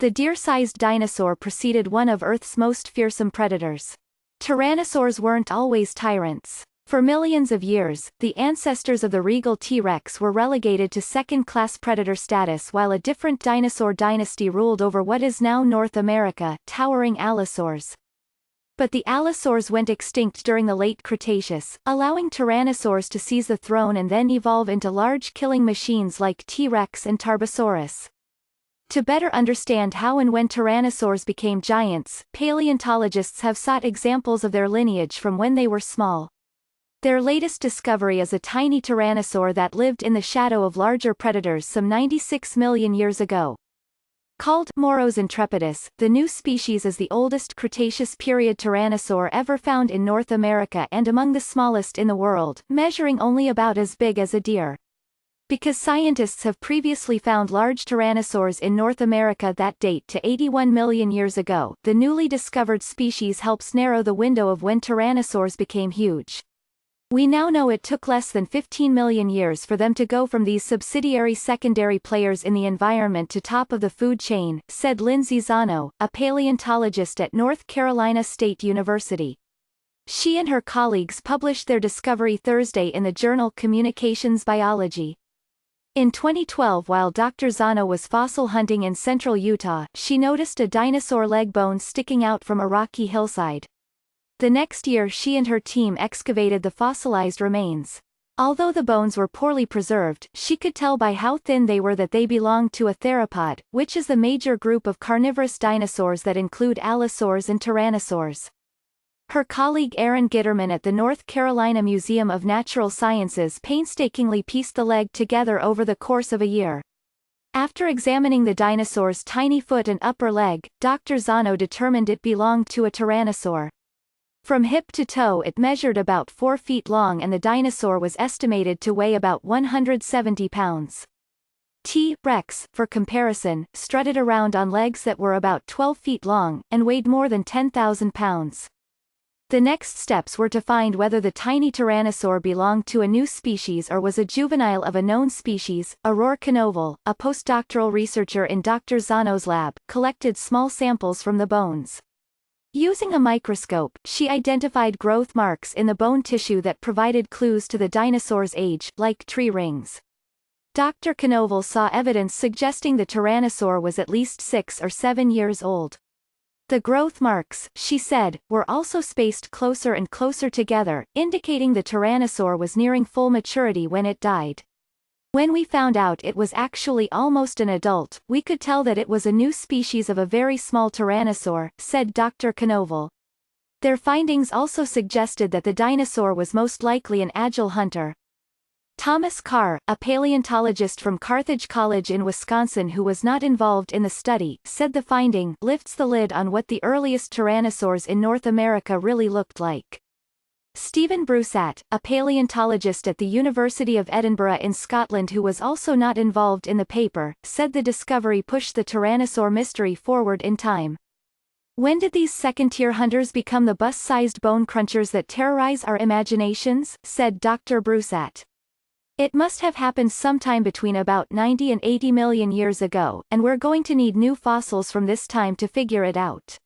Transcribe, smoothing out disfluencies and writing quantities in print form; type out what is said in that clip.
The deer-sized dinosaur preceded one of Earth's most fearsome predators. Tyrannosaurs weren't always tyrants. For millions of years, the ancestors of the regal T-Rex were relegated to second-class predator status while a different dinosaur dynasty ruled over what is now North America, towering allosaurs. But the allosaurs went extinct during the late Cretaceous, allowing tyrannosaurs to seize the throne and then evolve into large killing machines like T-Rex and Tarbosaurus. To better understand how and when tyrannosaurs became giants, paleontologists have sought examples of their lineage from when they were small. Their latest discovery is a tiny tyrannosaur that lived in the shadow of larger predators some 96 million years ago. Called Moros intrepidus, the new species is the oldest Cretaceous period tyrannosaur ever found in North America and among the smallest in the world, measuring only about as big as a deer. Because scientists have previously found large tyrannosaurs in North America that date to 81 million years ago, the newly discovered species helps narrow the window of when tyrannosaurs became huge. We now know it took less than 15 million years for them to go from these subsidiary secondary players in the environment to top of the food chain, said Lindsay Zano, a paleontologist at North Carolina State University. She and her colleagues published their discovery Thursday in the journal Communications Biology. In 2012, while Dr. Zano was fossil hunting in central Utah, she noticed a dinosaur leg bone sticking out from a rocky hillside. The next year she and her team excavated the fossilized remains. Although the bones were poorly preserved, she could tell by how thin they were that they belonged to a theropod, which is the major group of carnivorous dinosaurs that include allosaurs and tyrannosaurs. Her colleague Aaron Gitterman at the North Carolina Museum of Natural Sciences painstakingly pieced the leg together over the course of a year. After examining the dinosaur's tiny foot and upper leg, Dr. Zano determined it belonged to a tyrannosaur. From hip to toe it measured about 4 feet long and the dinosaur was estimated to weigh about 170 pounds. T-Rex, for comparison, strutted around on legs that were about 12 feet long, and weighed more than 10,000 pounds. The next steps were to find whether the tiny tyrannosaur belonged to a new species or was a juvenile of a known species. Aurore Knovel, a postdoctoral researcher in Dr. Zano's lab, collected small samples from the bones. Using a microscope, she identified growth marks in the bone tissue that provided clues to the dinosaur's age, like tree rings. Dr. Knovel saw evidence suggesting the tyrannosaur was at least 6 or 7 years old. The growth marks, she said, were also spaced closer and closer together, indicating the tyrannosaur was nearing full maturity when it died. When we found out it was actually almost an adult, we could tell that it was a new species of a very small tyrannosaur, said Dr. Knovel. Their findings also suggested that the dinosaur was most likely an agile hunter. Thomas Carr, a paleontologist from Carthage College in Wisconsin who was not involved in the study, said the finding lifts the lid on what the earliest tyrannosaurs in North America really looked like. Stephen Brusat, a paleontologist at the University of Edinburgh in Scotland who was also not involved in the paper, said the discovery pushed the tyrannosaur mystery forward in time. When did these second-tier hunters become the bus-sized bone crunchers that terrorize our imaginations? Said Dr. Brusat. It must have happened sometime between about 90 and 80 million years ago, and we're going to need new fossils from this time to figure it out.